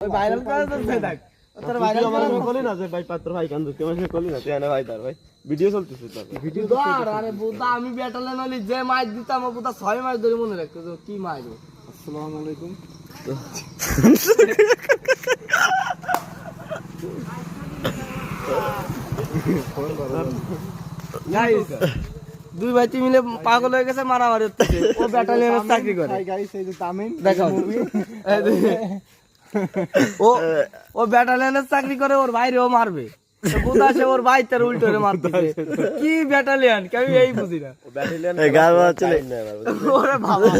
ওই ভাইরাল করা তো দেখ তোর ভাইরাল আমার কলি না যে ভাই পাত্র ভাই কান্দু তুই আমাকে কলি না তুই এনে ভাই তার ভাই ভিডিও চলতেছে তার ভিডিও আর আরে বুদা আমি ব্যাটালিয়ন হলি যে মাইর দিতাম ও বুদা 6 মাস ধরে মনে রাখতো কি মাইর। আসসালামু আলাইকুম গাইস দুই ভাই মিলে পাগল হয়ে গেছে মারামারি হচ্ছে ও ব্যাটালিয়নের চাকরি করে গাইস এই যে তামিম দেখো ও ও ব্যাটালিয়নের চাকরি করে ওর ভাইরেও মারবে বুদা সে ওর ভাই তার উল্টো রে মারতেছে কি ব্যাটালিয়ন আমি এই বুঝি না ও ব্যাটালিয়ন গালবা চলে ওরে বাবা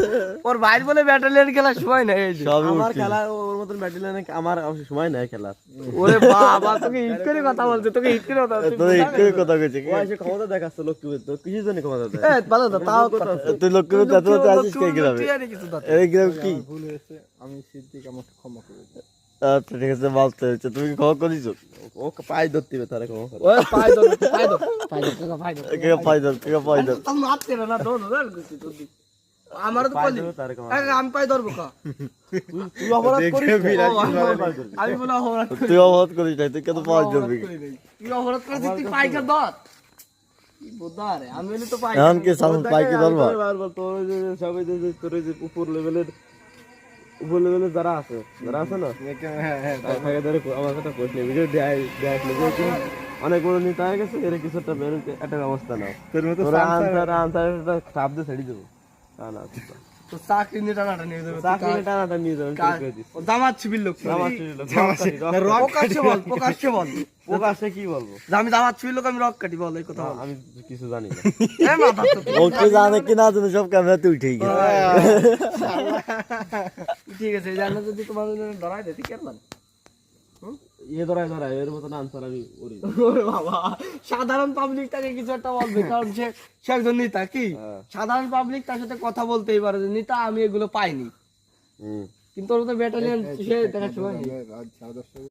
ওর ভাই বলে ব্যাটালিয়ন খেলার সময় নাই এই যে আমার খেলা ওর মতন ব্যাটালিয়নে আমার সময় নাই খেলার। ওরে বাবা তোকে হিট করে কথা বলছে তোকে হিট করে কথা বলছে তোর একটু কথা কইছে ও এসে ক্ষমতা দেখাচ্ছে লোক কি তো কিছু জানি ক্ষমতা দেয় এ ভালো তো তাও কথা তুই লোককে কত আসিস কে গ্রামে এই গ্রাম কি ভুল হয়েছে আমি সিদ্দিক আমাকে ক্ষমা করে দিই। আচ্ছা ঠিক আছে বলতে হচ্ছে তুমি কি খবর করিস ও পাই ধরতে তারে ক্ষমা করে। ওই পাই দর পাই দর পাই দর পাই দর কে ফায়দা কে ফায়দা তুমি মারতে না দো দো কিছু তো দি আমার তো কলি তারে ক্ষমা আমি পাই ধরবো কা তুই অপরাধ করিস আমি বলে অপরাধ তুই অবহত করিস নাই তুই কত পাওয়া যাবে তুই অপরাধ করেছিস তুই পাইকা দত কি বোদারে আমি বলি তো পাই এখন কি সামন পাইকি ধরবা বারবার তোর যে সবাই যে তোর যে উপর লেভেলের যারা আছে না হ্যাঁ হ্যাঁ তাকে ধরে আমার একটা প্রশ্ন ভিডিও দেখলে অনেক বড় নেতা হয়ে গেছে এর কিছু একটা বেরোতে একটা ব্যবস্থা নাও তোর মতো তোরা আনসার একটা চাপ দিয়ে ছেড়ে দেবো তা না তো চাকরি নিয়ে টানাটা নিয়ে দেবে চাকরি টানাটা নিয়ে যাবেন ঠিক করে দিচ্ছি। ও জামাত শিবির লোক আমার প্রকাশ্যে বল প্রকাশ্যে বল প্রকাশে কি বলবো যে আমি জামাত শিবির লোক আমি রক কাটি বল এই কথা বল আমি কিছু জানি না এ মাথা তো ও কি জানে কি না জানে সব ক্যামেরাতে উঠেই গেছে ঠিক আছে জানো যদি তোমার ধরাই দে ঠিক আছে ইয়ে ধরায় এর মতন আনসার আমি করি ওরে বাবা সাধারণ পাবলিক তাকে কিছু একটা বলবে কারণ সে একজন নেতা কি সাধারণ পাবলিক তার সাথে কথা বলতেই পারে যে নেতা আমি এগুলো পাইনি কিন্তু ওর তো ব্যাটালিয়ন সে দেখার সময় নেই। রাত 10:30